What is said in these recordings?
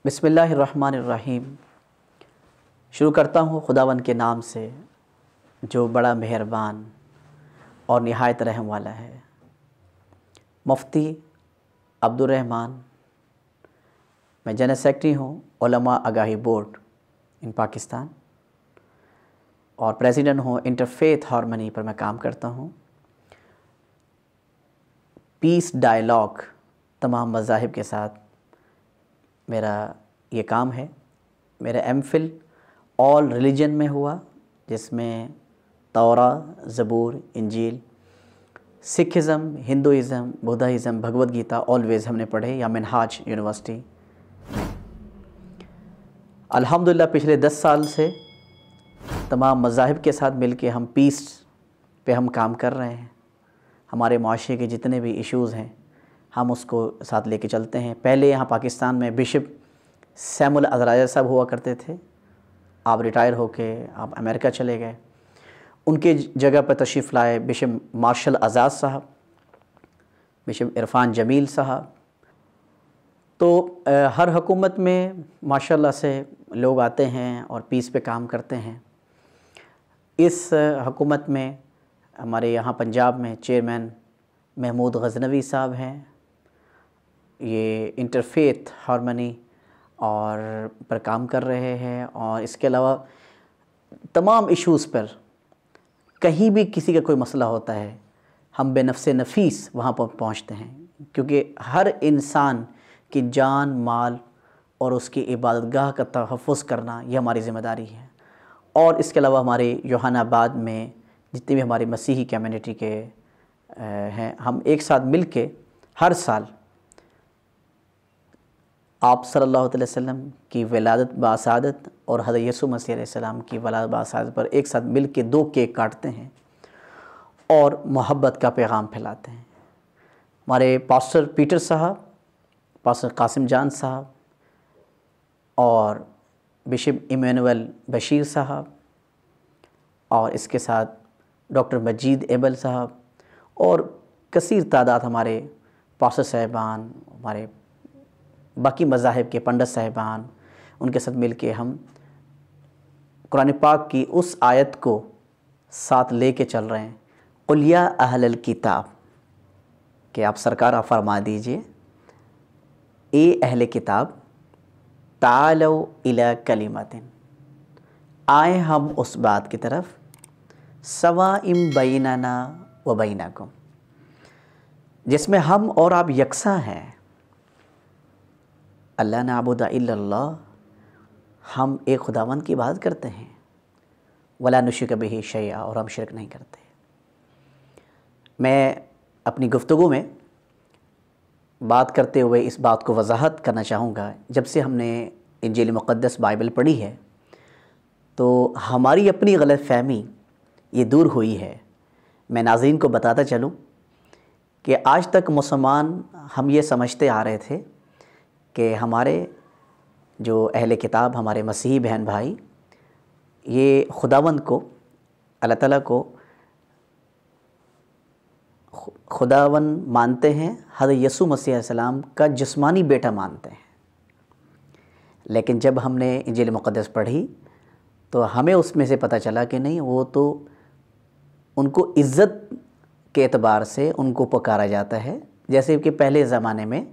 بسم اللہ الرحمن الرحیم۔ شروع کرتا ہوں خداوند کے نام سے جو بڑا مہربان اور نہایت رحم والا ہے۔ مفتی عبدالرحمن، میں جنرل سیکرٹری ہوں علماء آگاہی بورڈ ان پاکستان، اور پریزیڈنٹ ہوں انٹرفیتھ ہارمنی پر میں کام کرتا ہوں۔ پیس ڈائلاگ تمام مذاہب کے ساتھ میرا یہ کام ہے۔ میرا ایم فل آل ریلیجن میں ہوا، جس میں توراہ، زبور، انجیل، Sikhism, Hinduism, Buddhism, Bhagavad Gita always ہم نے پڑھے، یا منہاج یونیورسٹی میں۔ الحمدللہ پچھلے 10 سال سے تمام مذاہب کے ساتھ مل کے ہم پیس پہ ہم کام کر رہے ہیں۔ ہمارے معاشرے کے جتنے بھی ایشوز ہیں ہم اس کو ساتھ لے کے چلتے ہیں۔ پہلے یہاں پاکستان میں بشپ سیم العذراجہ صاحب ہوا کرتے تھے، آپ ریٹائر ہو کے آپ امریکہ چلے گئے۔ ان کے جگہ پر تشریف لائے بشپ مارشل اعزاز صاحب، بشپ عرفان جمیل صاحب۔ تو ہر حکومت میں ماشاءاللہ سے لوگ آتے ہیں اور پیس پہ کام کرتے ہیں۔ اس حکومت میں ہمارے یہاں پنجاب میں چیئرمین محمود غزنوی صاحب ہیں۔ یہ انٹرفیتھ ہارمنی اور پر کام کر رہے ہیں، اور اس کے علاوہ تمام ایشوز پر کہیں بھی کسی کا کوئی مسئلہ ہوتا ہے ہم بے نفس نفیس وہاں پر پہنچتے ہیں، کیونکہ ہر انسان کی جان، مال اور اس کی عبادت گاہ کا تحفظ کرنا یہ ہماری ذمہ داری ہے۔ اور اس کے علاوہ ہمارے یوحان آباد میں جتنی بھی ہماری مسیحی کمیونٹی کے ہیں، ہم ایک ساتھ مل کے ہر سال آپ صلی اللہ علیہ وسلم کی ولادت باسعادت اور حضرت یسوع مسیح علیہ السلام کی ولادت باسعادت پر ایک ساتھ مل کے 2 کیک کاٹتے ہیں اور محبت کا پیغام پھیلاتے ہیں۔ ہمارے پاسٹر پیٹر صاحب، پاسٹر قاسم جان صاحب اور بشپ ایمینول بشیر صاحب، اور اس کے ساتھ ڈاکٹر مجید ایبل صاحب، اور کثیر تعداد ہمارے پاسٹر صاحبان، ہمارے باقی مذاہب کے پنڈت صاحبان، ان کے ساتھ مل کے ہم قرآن پاک کی اس آیت کو ساتھ لے کے چل رہے ہیں، قُلْ يَا أَهْلَ الْكِتَابِ، کہ آپ سرکار آپ فرما دیجئے اے اہل کتاب، تعالوا إِلَى كَلِمَةٍ، آئیں ہم اس بات کی طرف، سَوَاءٍ بَيْنَنَا وَبَيْنَكُمْ، جس میں ہم اور آپ یکساں ہیں۔ اللہ نعبد الا اللہ، ہم ایک خداوند کی عبادت کرتے ہیں، ولا نشرک بہ شیئا، اور ہم شرک نہیں کرتے۔ میں اپنی گفتگو میں بات کرتے ہوئے اس بات کو وضاحت کرنا چاہوں گا، جب سے ہم نے انجیل مقدس بائبل پڑھی ہے تو ہماری اپنی غلط فہمی یہ دور ہوئی ہے۔ میں ناظرین کو بتاتا چلوں کہ آج تک مسلمان ہم یہ سمجھتے آ رہے تھے کہ ہمارے جو اہل کتاب، ہمارے مسیحی بہن بھائی، یہ خداوند کو، اللہ تعالیٰ کو خداوند مانتے ہیں، حضرت یسوع مسیح علیہ السلام کا جسمانی بیٹا مانتے ہیں۔ لیکن جب ہم نے انجیل مقدس پڑھی تو ہمیں اس میں سے پتہ چلا کہ نہیں، وہ تو ان کو عزت کے اعتبار سے ان کو پکارا جاتا ہے، جیسے کہ پہلے زمانے میں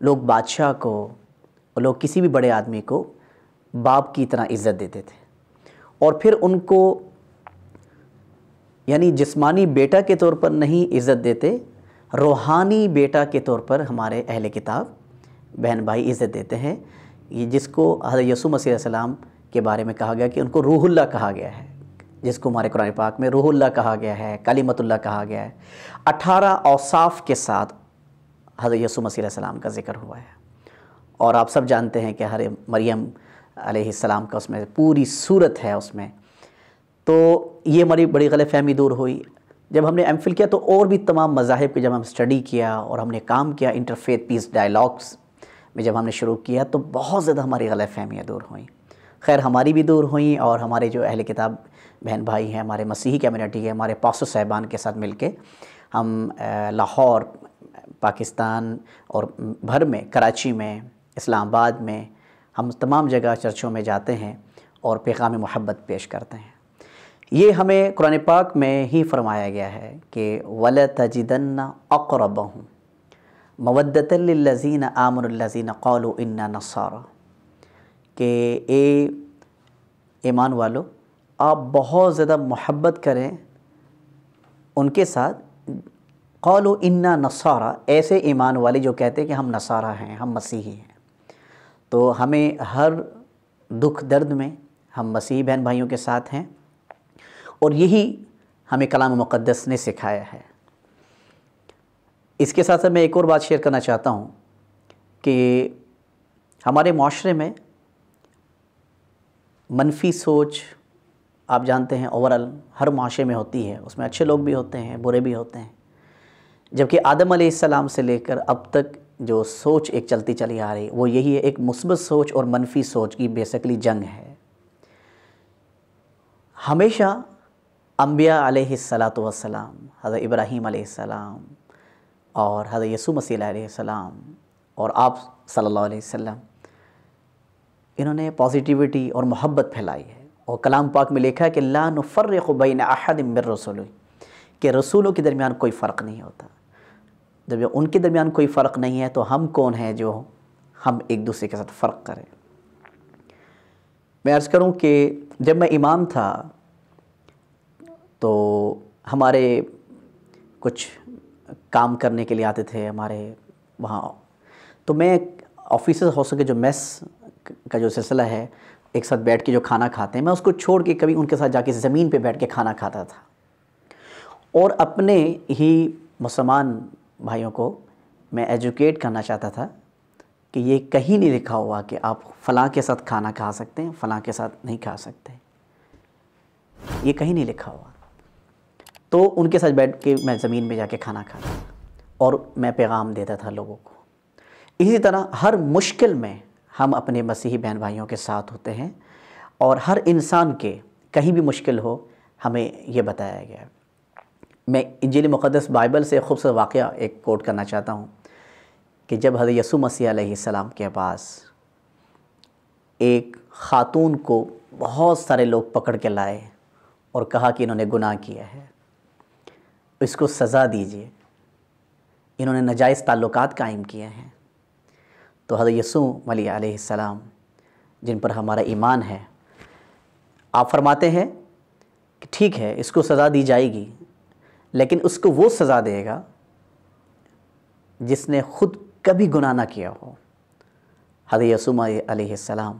لوگ بادشاہ کو، لوگ کسی بھی بڑے آدمی کو باپ کی طرح عزت دیتے تھے، اور پھر ان کو یعنی جسمانی بیٹا کے طور پر نہیں عزت دیتے، روحانی بیٹا کے طور پر ہمارے اہل کتاب بہن بھائی عزت دیتے ہیں۔ یہ جس کو حضرت یسوع مسیح علیہ السلام کے بارے میں کہا گیا کہ ان کو روح اللہ کہا گیا ہے، جس کو ہمارے قرآن پاک میں روح اللہ کہا گیا ہے، کلمۃ اللہ کہا گیا ہے، 18 اوصاف کے ساتھ حضرت یسوع مسیح علیہ السلام کا ذکر ہوا ہے۔ اور آپ سب جانتے ہیں کہ حضرت مریم علیہ السلام کا اس میں پوری صورت ہے اس میں۔ تو یہ ہماری بڑی غلط فہمی دور ہوئی۔ جب ہم نے ایم فل کیا تو اور بھی تمام مذاہب کے جب ہم اسٹڈی کیا اور ہم نے کام کیا، انٹرفیتھ پیس ڈائلاگس میں جب ہم نے شروع کیا تو بہت زیادہ ہماری غلط فہمیاں دور ہوئیں۔ خیر ہماری بھی دور ہوئیں، اور ہمارے جو اہل کتاب بہن بھائی ہیں، ہمارے مسیحی کمیونٹی کے، ہمارے پاسٹر صاحبان کے ساتھ مل کے ہم لاہور، پاکستان اور بھر میں، کراچی میں، اسلام آباد میں ہم تمام جگہ چرچوں میں جاتے ہیں اور پیغام محبت پیش کرتے ہیں۔ یہ ہمیں قرآن پاک میں ہی فرمایا گیا ہے کہ وَلَتَجِدَنَّ أَقْرَبَهُمْ مَوَدَّةً لِلَّذِينَ آمَنُوا الَّذِينَ قَالُوا إِنَّا نَصَارَى، کہ اے ایمان والو آپ بہت زیادہ محبت کریں ان کے ساتھ، قالوا انا نصارى، ایسے ایمان والے جو کہتے ہیں کہ ہم نصارہ ہیں، ہم مسیحی ہیں۔ تو ہمیں ہر دکھ درد میں ہم مسیحی بہن بھائیوں کے ساتھ ہیں، اور یہی ہمیں کلام مقدس نے سکھایا ہے۔ اس کے ساتھ ساتھ میں ایک اور بات شیئر کرنا چاہتا ہوں کہ ہمارے معاشرے میں منفی سوچ آپ جانتے ہیں اوورال ہر معاشرے میں ہوتی ہے، اس میں اچھے لوگ بھی ہوتے ہیں، برے بھی ہوتے ہیں، جبکہ آدم علیہ السلام سے لے کر اب تک جو سوچ ایک چلتی چلی آ رہی وہ یہی ہے، ایک مثبت سوچ اور منفی سوچ کی بیسیکلی جنگ ہے۔ ہمیشہ انبیاء علیہ السلام، حضرت ابراہیم علیہ السلام اور حضرت یسوع مسیح علیہ السلام اور آپ صلی اللہ علیہ وسلم، انہوں نے پازیٹیوٹی اور محبت پھیلائی ہے، اور کلام پاک میں لکھا ہے کہ لا نفرق بین احد من رسول، کہ رسولوں کے درمیان کوئی فرق نہیں ہوتا۔ جب ان کے درمیان کوئی فرق نہیں ہے تو ہم کون ہیں جو ہم ایک دوسرے کے ساتھ فرق کریں۔ میں عرض کروں کہ جب میں امام تھا تو ہمارے کچھ کام کرنے کے لیے آتے تھے ہمارے وہاں، تو میں آفیسر ہو سکے جو میس کا جو سلسلہ ہے ایک ساتھ بیٹھ کے جو کھانا کھاتے ہیں، میں اس کو چھوڑ کے کبھی ان کے ساتھ جا کے زمین پہ بیٹھ کے کھانا کھاتا تھا، اور اپنے ہی مسلمان بھائیوں کو میں ایجوکیٹ کرنا چاہتا تھا کہ یہ کہیں نہیں لکھا ہوا کہ آپ فلاں کے ساتھ کھانا کھا سکتے ہیں، فلاں کے ساتھ نہیں کھا سکتے، یہ کہیں نہیں لکھا ہوا۔ تو ان کے ساتھ بیٹھ کے میں زمین میں جا کے کھانا کھاتا تھا اور میں پیغام دیتا تھا لوگوں کو۔ اسی طرح ہر مشکل میں ہم اپنے مسیحی بہن بھائیوں کے ساتھ ہوتے ہیں، اور ہر انسان کے کہیں بھی مشکل ہو ہمیں یہ بتایا گیا ہے۔ میں انجیل مقدس بائبل سے خوبصورت واقعہ ایک کوٹ کرنا چاہتا ہوں کہ جب حضرت یسوع مسیح علیہ السلام کے پاس ایک خاتون کو بہت سارے لوگ پکڑ کے لائے اور کہا کہ انہوں نے گناہ کیا ہے، اس کو سزا دیجیے، انہوں نے ناجائز تعلقات قائم کیے ہیں، تو حضرت یسوع مسیح علیہ السلام جن پر ہمارا ایمان ہے، آپ فرماتے ہیں کہ ٹھیک ہے اس کو سزا دی جائے گی، لیکن اس کو وہ سزا دے گا جس نے خود کبھی گناہ نہ کیا ہو۔ حضرت یسوع علیہ السلام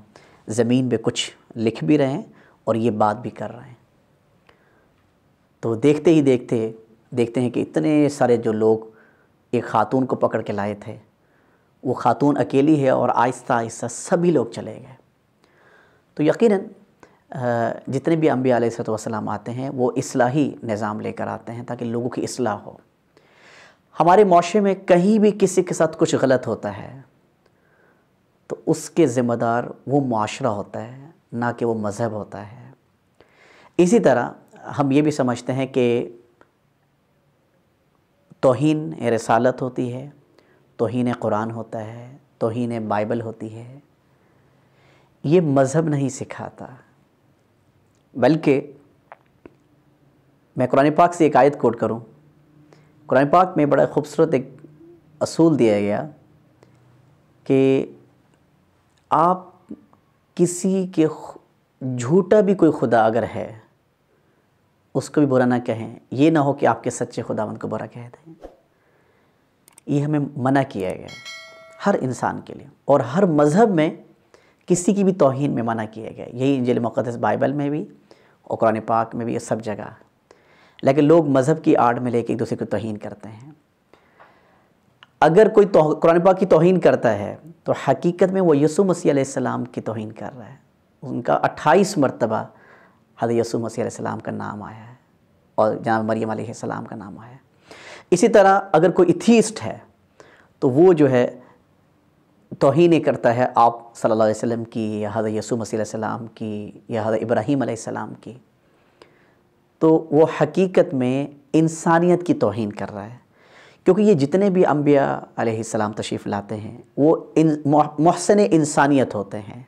زمین پہ کچھ لکھ بھی رہے ہیں اور یہ بات بھی کر رہے ہیں۔ تو دیکھتے ہی دیکھتے ہیں کہ اتنے سارے جو لوگ ایک خاتون کو پکڑ کے لائے تھے، وہ خاتون اکیلی ہے اور آہستہ آہستہ سبھی لوگ چلے گئے۔ تو یقیناً جتنے بھی انبیاء علیہ السلام آتے ہیں وہ اصلاحی نظام لے کر آتے ہیں تاکہ لوگوں کی اصلاح ہو۔ ہمارے معاشرے میں کہیں بھی کسی کے ساتھ کچھ غلط ہوتا ہے تو اس کے ذمہ دار وہ معاشرہ ہوتا ہے، نہ کہ وہ مذہب ہوتا ہے۔ اسی طرح ہم یہ بھی سمجھتے ہیں کہ توہین رسالت ہوتی ہے، توہین قرآن ہوتا ہے، توہین بائبل ہوتی ہے، یہ مذہب نہیں سکھاتا، بلکہ میں قرآن پاک سے ایک آیت کوٹ کروں۔ قرآن پاک میں بڑا خوبصورت ایک اصول دیا گیا کہ آپ کسی کے جھوٹا بھی کوئی خدا اگر ہے اس کو بھی برا نہ کہیں، یہ نہ ہو کہ آپ کے سچے خداوند کو برا کہہ دیں۔ یہ ہمیں منع کیا گیا ہے ہر انسان کے لیے، اور ہر مذہب میں کسی کی بھی توہین میں منع کیا گیا ہے۔ یہی انجیل مقدس بائبل میں بھی اور قرآن پاک میں بھی، یہ سب جگہ، لیکن لوگ مذہب کی آڑ میں لے کے ایک دوسرے کو توہین کرتے ہیں۔ اگر کوئی قرآن پاک کی توہین کرتا ہے تو حقیقت میں وہ یسوع مسیح علیہ السلام کی توہین کر رہا ہے۔ ان کا 28 مرتبہ حضرت یسوع مسیح علیہ السلام کا نام آیا ہے اور جناب مریم علیہ السلام کا نام آیا ہے۔ اسی طرح اگر کوئی ایتھیسٹ ہے تو وہ جو ہے توہین کرتا ہے آپ صلی اللہ علیہ وسلم کی، یا حضرت یسوع مسیح علیہ السلام کی، یا حضرت ابراہیم علیہ السلام کی، تو وہ حقیقت میں انسانیت کی توہین کر رہا ہے، کیونکہ یہ جتنے بھی انبیاء علیہ السلام تشریف لاتے ہیں وہ محسن انسانیت ہوتے ہیں۔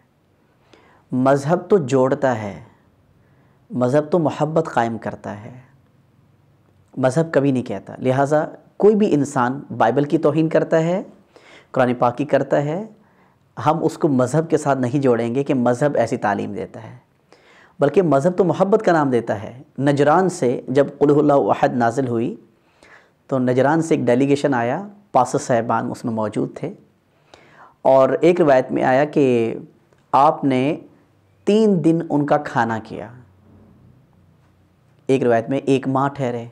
مذہب تو جوڑتا ہے، مذہب تو محبت قائم کرتا ہے، مذہب کبھی نہیں کہتا۔ لہٰذا کوئی بھی انسان بائبل کی توہین کرتا ہے، قرآن پاک کی کرتا ہے، ہم اس کو مذہب کے ساتھ نہیں جوڑیں گے کہ مذہب ایسی تعلیم دیتا ہے، بلکہ مذہب تو محبت کا نام دیتا ہے۔ نجران سے جب قل هو اللہ احد نازل ہوئی تو نجران سے ایک ڈیلیگیشن آیا، پاسٹر صاحبان اس میں موجود تھے، اور ایک روایت میں آیا کہ آپ نے 3 دن ان کا کھانا کیا، ایک روایت میں 1 ماہ ٹھہرے،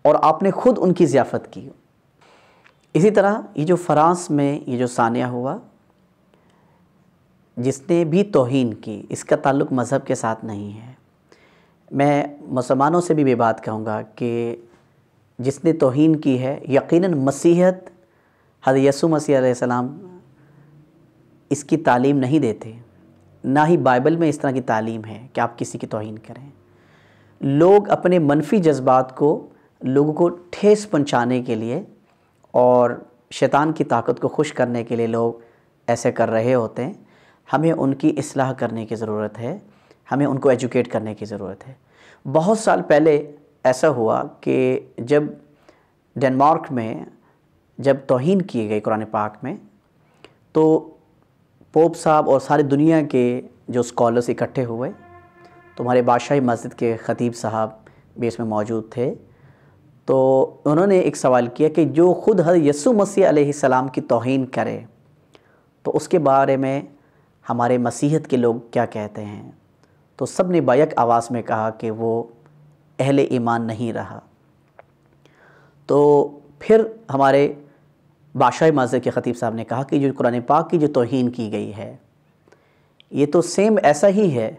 اور آپ نے خود ان کی ضیافت کی۔ اسی طرح یہ جو فرانس میں یہ جو سانیہ ہوا، جس نے بھی توہین کی، اس کا تعلق مذہب کے ساتھ نہیں ہے۔ میں مسلمانوں سے بھی یہ بات کہوں گا کہ جس نے توہین کی ہے، یقیناً مسیحیت، حضرت یسوع مسیح علیہ السلام اس کی تعلیم نہیں دیتے، نہ ہی بائبل میں اس طرح کی تعلیم ہے کہ آپ کسی کی توہین کریں۔ لوگ اپنے منفی جذبات کو لوگوں کو ٹھیس پہنچانے کے لیے اور شیطان کی طاقت کو خوش کرنے کے لیے لوگ ایسے کر رہے ہوتے ہیں۔ ہمیں ان کی اصلاح کرنے کی ضرورت ہے، ہمیں ان کو ایجوکیٹ کرنے کی ضرورت ہے۔ بہت سال پہلے ایسا ہوا کہ جب ڈنمارک میں جب توہین کی گئی قرآن پاک میں، تو پوپ صاحب اور ساری دنیا کے جو اسکالرس اکٹھے ہوئے، تو ہمارے بادشاہی مسجد کے خطیب صاحب بھی اس میں موجود تھے، تو انہوں نے ایک سوال کیا کہ جو خود حضرت یسوع مسیح علیہ السلام کی توہین کرے تو اس کے بارے میں ہمارے مسیحیت کے لوگ کیا کہتے ہیں؟ تو سب نے بیک آواز میں کہا کہ وہ اہل ایمان نہیں رہا۔ تو پھر ہمارے بادشاہی مسجد کے خطیب صاحب نے کہا کہ جو قرآن پاک کی جو توہین کی گئی ہے، یہ تو سیم ایسا ہی ہے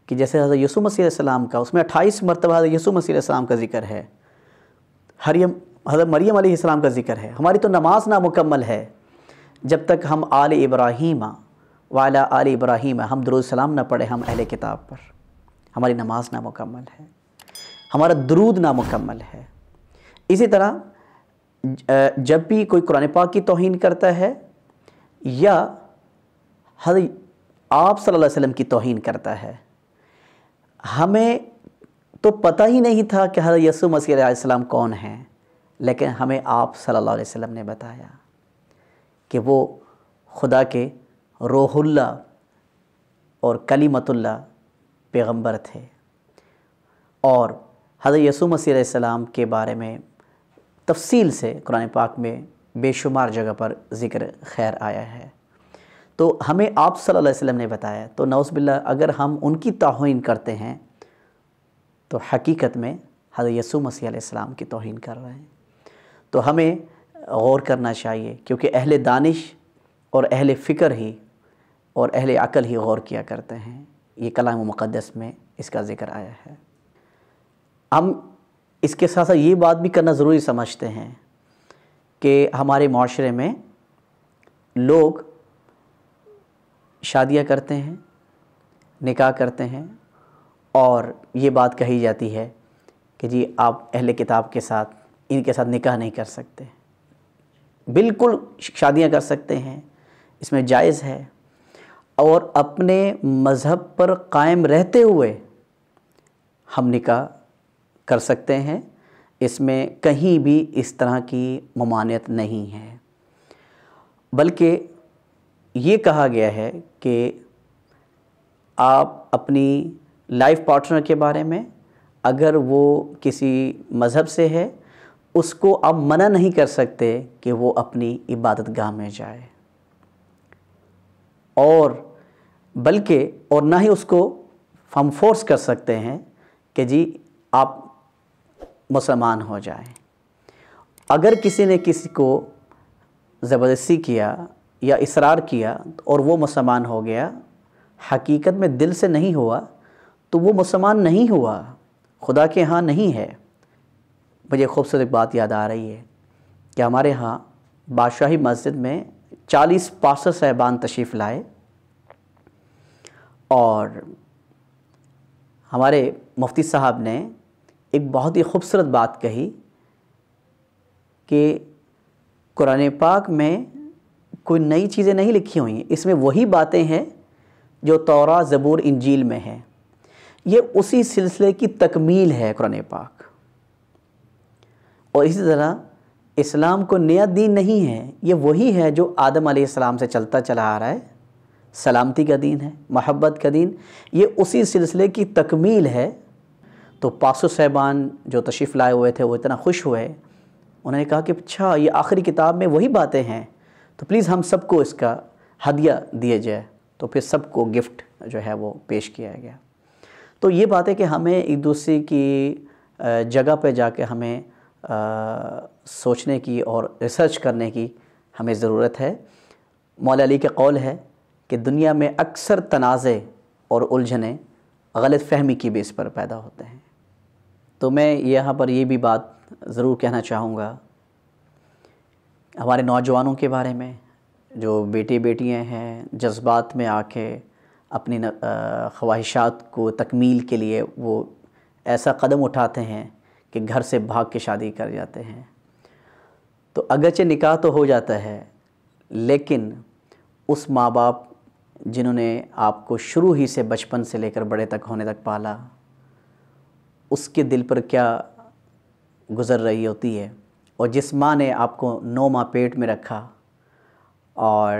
کہ جیسے حضرت یسوع مسیح علیہ السلام کا، اس میں 28 مرتبہ حضرت یسوع مسیح علیہ السلام کا ذکر ہے، حضرت مریم علیہ السلام کا ذکر ہے۔ ہماری تو نماز نامکمل ہے جب تک ہم آل ابراہیم وعلی آل ابراہیم ہم درود السلام نہ پڑھیں ہم اہل کتاب پر، ہماری نماز نامکمل ہے، ہمارا درود نامکمل ہے۔ اسی طرح جب بھی کوئی قرآن پاک کی توہین کرتا ہے یا حضرت آپ صلی اللہ علیہ وسلم کی توہین کرتا ہے، ہمیں تو پتہ ہی نہیں تھا کہ حضرت یسوع مسیح علیہ السلام کون ہیں، لیکن ہمیں آپ صلی اللہ علیہ وسلم نے بتایا کہ وہ خدا کے روح اللہ اور کلیمت اللہ پیغمبر تھے، اور حضرت یسوع مسیح علیہ السلام کے بارے میں تفصیل سے قرآن پاک میں بے شمار جگہ پر ذکر خیر آیا ہے۔ تو ہمیں آپ صلی اللہ علیہ وسلم نے بتایا، تو نعوذ باللہ اگر ہم ان کی توہین کرتے ہیں تو حقیقت میں حضرت یسوع مسیح علیہ السلام کی توہین کر رہے ہیں۔ تو ہمیں غور کرنا چاہیے، کیونکہ اہل دانش اور اہل فکر ہی اور اہل عقل ہی غور کیا کرتے ہیں۔ یہ کلام مقدس میں اس کا ذکر آیا ہے۔ ہم اس کے ساتھ ساتھ یہ بات بھی کرنا ضروری سمجھتے ہیں کہ ہمارے معاشرے میں لوگ شادیاں کرتے ہیں، نکاح کرتے ہیں، اور یہ بات کہی جاتی ہے کہ جی آپ اہل کتاب کے ساتھ ان کے ساتھ نکاح نہیں کر سکتے۔ بالکل شادیاں کر سکتے ہیں، اس میں جائز ہے، اور اپنے مذہب پر قائم رہتے ہوئے ہم نکاح کر سکتے ہیں، اس میں کہیں بھی اس طرح کی ممانعت نہیں ہے۔ بلکہ یہ کہا گیا ہے کہ آپ اپنی لائف پارٹنر کے بارے میں اگر وہ کسی مذہب سے ہے، اس کو آپ منع نہیں کر سکتے کہ وہ اپنی عبادت گاہ میں جائے، اور بلکہ اور نہ ہی اس کو ہم فورس کر سکتے ہیں کہ جی آپ مسلمان ہو جائیں۔ اگر کسی نے کسی کو زبردستی کیا یا اصرار کیا اور وہ مسلمان ہو گیا، حقیقت میں دل سے نہیں ہوا، تو وہ مسلمان نہیں ہوا، خدا کے ہاں نہیں ہے۔ مجھے خوبصورت بات یاد آ رہی ہے کہ ہمارے ہاں بادشاہی مسجد میں 40 پاسٹر صاحبان تشریف لائے، اور ہمارے مفتی صاحب نے ایک بہت ہی خوبصورت بات کہی کہ قرآن پاک میں کوئی نئی چیزیں نہیں لکھی ہوئی ہیں، اس میں وہی باتیں ہیں جو تورات، زبور، انجیل میں ہیں۔ یہ اسی سلسلے کی تکمیل ہے قرآن پاک۔ اور اسی طرح اسلام کو نیا دین نہیں ہے، یہ وہی ہے جو آدم علیہ السلام سے چلتا چلا آ رہا ہے، سلامتی کا دین ہے، محبت کا دین، یہ اسی سلسلے کی تکمیل ہے۔ تو پاسو صاحبان جو تشریف لائے ہوئے تھے وہ اتنا خوش ہوئے، انہوں نے کہا کہ اچھا یہ آخری کتاب میں وہی باتیں ہیں، تو پلیز ہم سب کو اس کا ہدیہ دیا جائے۔ تو پھر سب کو گفٹ جو ہے وہ پیش کیا گیا۔ تو یہ بات ہے کہ ہمیں ایک دوسرے کی جگہ پہ جا کے ہمیں سوچنے کی اور ریسرچ کرنے کی ہمیں ضرورت ہے۔ مولا علی کے قول ہے کہ دنیا میں اکثر تنازع اور الجھنیں غلط فہمی کی بیس پر پیدا ہوتے ہیں۔ تو میں یہاں پر یہ بھی بات ضرور کہنا چاہوں گا ہمارے نوجوانوں کے بارے میں، جو بیٹے بیٹیاں ہیں، جذبات میں آ کے اپنی خواہشات کو تکمیل کے لیے وہ ایسا قدم اٹھاتے ہیں کہ گھر سے بھاگ کے شادی کر جاتے ہیں۔ تو اگرچہ نکاح تو ہو جاتا ہے، لیکن اس ماں باپ جنہوں نے آپ کو شروع ہی سے بچپن سے لے کر بڑے تک ہونے تک پالا، اس کے دل پر کیا گزر رہی ہوتی ہے، اور جس ماں نے آپ کو 9 ماہ پیٹ میں رکھا اور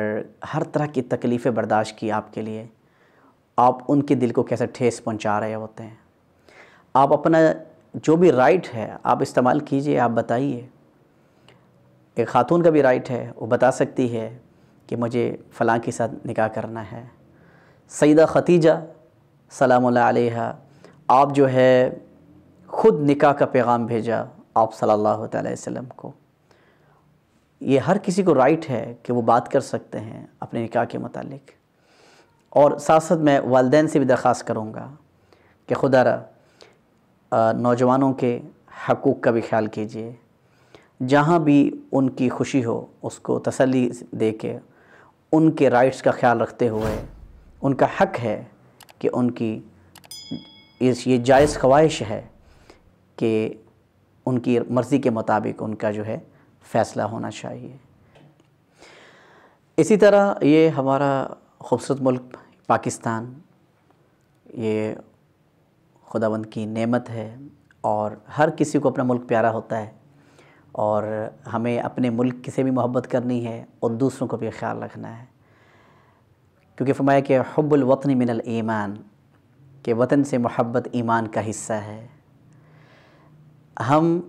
ہر طرح کی تکلیفیں برداشت کی آپ کے لیے، آپ ان کے دل کو کیسے ٹھیس پہنچا رہے ہوتے ہیں۔ آپ اپنا جو بھی رائٹ ہے آپ استعمال کیجئے، آپ بتائیے۔ ایک خاتون کا بھی رائٹ ہے، وہ بتا سکتی ہے کہ مجھے فلاں کے ساتھ نکاح کرنا ہے۔ سیدہ ختیجہ سلام اللہ علیہا، آپ جو ہے خود نکاح کا پیغام بھیجا آپ صلی اللہ علیہ وسلم کو۔ یہ ہر کسی کو رائٹ ہے کہ وہ بات کر سکتے ہیں اپنے نکاح کے متعلق۔ اور ساتھ ساتھ میں والدین سے بھی درخواست کروں گا کہ خدا را نوجوانوں کے حقوق کا بھی خیال کیجیے، جہاں بھی ان کی خوشی ہو اس کو تسلی دے کے ان کے رائٹس کا خیال رکھتے ہوئے، ان کا حق ہے کہ ان کی یہ جائز خواہش ہے کہ ان کی مرضی کے مطابق ان کا جو ہے فیصلہ ہونا چاہیے۔ اسی طرح یہ ہمارا خوبصورت ملک پاکستان، یہ خداوند کی نعمت ہے، اور ہر کسی کو اپنا ملک پیارا ہوتا ہے، اور ہمیں اپنے ملک سے بھی محبت کرنی ہے اور دوسروں کو بھی خیال رکھنا ہے، کیونکہ فرمایا کہ حب الوطن من الایمان، کہ وطن سے محبت ایمان کا حصہ ہے۔ ہم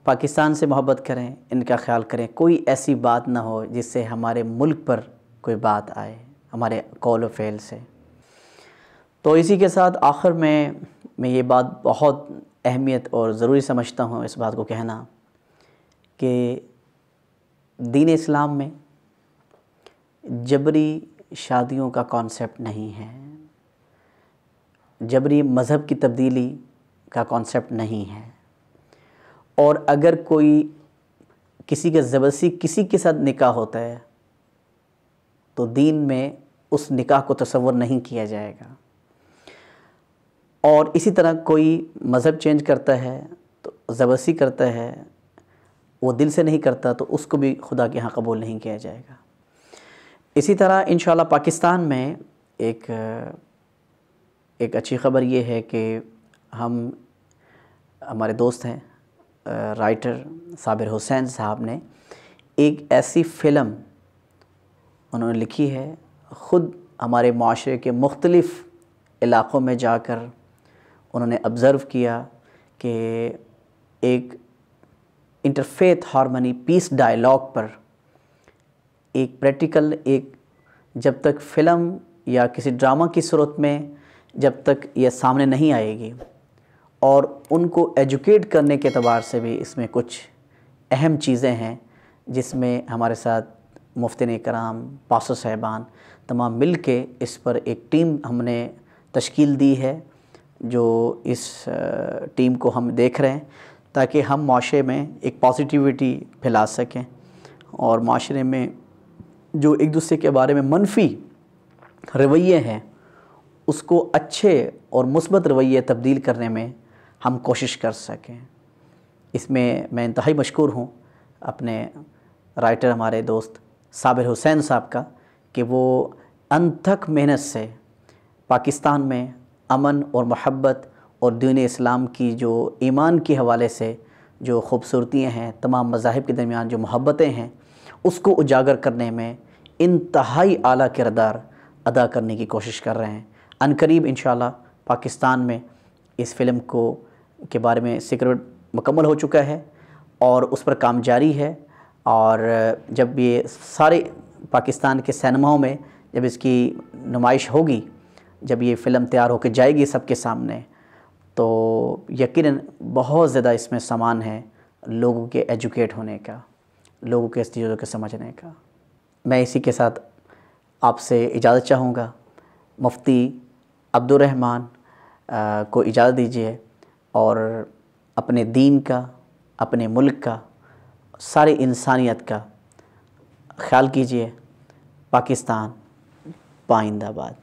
پاکستان سے محبت کریں، ان کا خیال کریں، کوئی ایسی بات نہ ہو جس سے ہمارے ملک پر کوئی بات آئے ہمارے قول و فعل سے۔ تو اسی کے ساتھ آخر میں یہ بات بہت اہمیت اور ضروری سمجھتا ہوں اس بات کو کہنا کہ دین اسلام میں جبری شادیوں کا کانسیپٹ نہیں ہے، جبری مذہب کی تبدیلی کا کانسیپٹ نہیں ہے، اور اگر کوئی کسی کے زبردستی کسی کے ساتھ نکاح ہوتا ہے تو دین میں اس نکاح کو تصور نہیں کیا جائے گا۔ اور اسی طرح کوئی مذہب چینج کرتا ہے تو زبردستی کرتا ہے، وہ دل سے نہیں کرتا تو اس کو بھی خدا کے ہاں قبول نہیں کیا جائے گا۔ اسی طرح انشاءاللہ پاکستان میں ایک اچھی خبر یہ ہے کہ ہمارے دوست ہیں رائٹر صابر حسین صاحب نے ایک ایسی فلم انہوں نے لکھی ہے، خود ہمارے معاشرے کے مختلف علاقوں میں جا کر انہوں نے آبزرو کیا کہ ایک انٹرفیتھ ہارمنی پیس ڈائلاگ پر ایک پریکٹیکل، ایک جب تک فلم یا کسی ڈرامہ کی صورت میں جب تک یہ سامنے نہیں آئے گی، اور ان کو ایجوکیٹ کرنے کے اعتبار سے بھی اس میں کچھ اہم چیزیں ہیں جس میں ہمارے ساتھ مفتین کرام، پاسو صاحبان تمام مل کے اس پر ایک ٹیم ہم نے تشکیل دی ہے، جو اس ٹیم کو ہم دیکھ رہے ہیں تاکہ ہم معاشرے میں ایک پازیٹیوٹی پھیلا سکیں، اور معاشرے میں جو ایک دوسرے کے بارے میں منفی رویے ہیں اس کو اچھے اور مثبت رویے تبدیل کرنے میں ہم کوشش کر سکیں۔ اس میں انتہائی مشکور ہوں اپنے رائٹر ہمارے دوست صابر حسین صاحب کا کہ وہ انتھک محنت سے پاکستان میں امن اور محبت اور دین اسلام کی جو ایمان کے حوالے سے جو خوبصورتیاں ہیں، تمام مذاہب کے درمیان جو محبتیں ہیں، اس کو اجاگر کرنے میں انتہائی اعلیٰ کردار ادا کرنے کی کوشش کر رہے ہیں۔ عنقریب انشاءاللہ پاکستان میں اس فلم کے بارے میں سکرپٹ مکمل ہو چکا ہے اور اس پر کام جاری ہے، اور جب یہ سارے پاکستان کے سینماؤں میں جب اس کی نمائش ہوگی، جب یہ فلم تیار ہو کے جائے گی سب کے سامنے، تو یقیناً بہت زیادہ اس میں سامان ہے لوگوں کے ایجوکیٹ ہونے کا، لوگوں کے اس چیزوں کو سمجھنے کا۔ میں اسی کے ساتھ آپ سے اجازت چاہوں گا، مفتی عبد الرحمن کو اجازت دیجیے، اور اپنے دین کا، اپنے ملک کا، ساری انسانیت کا خیال کیجیے۔ پاکستان پائندہ باد۔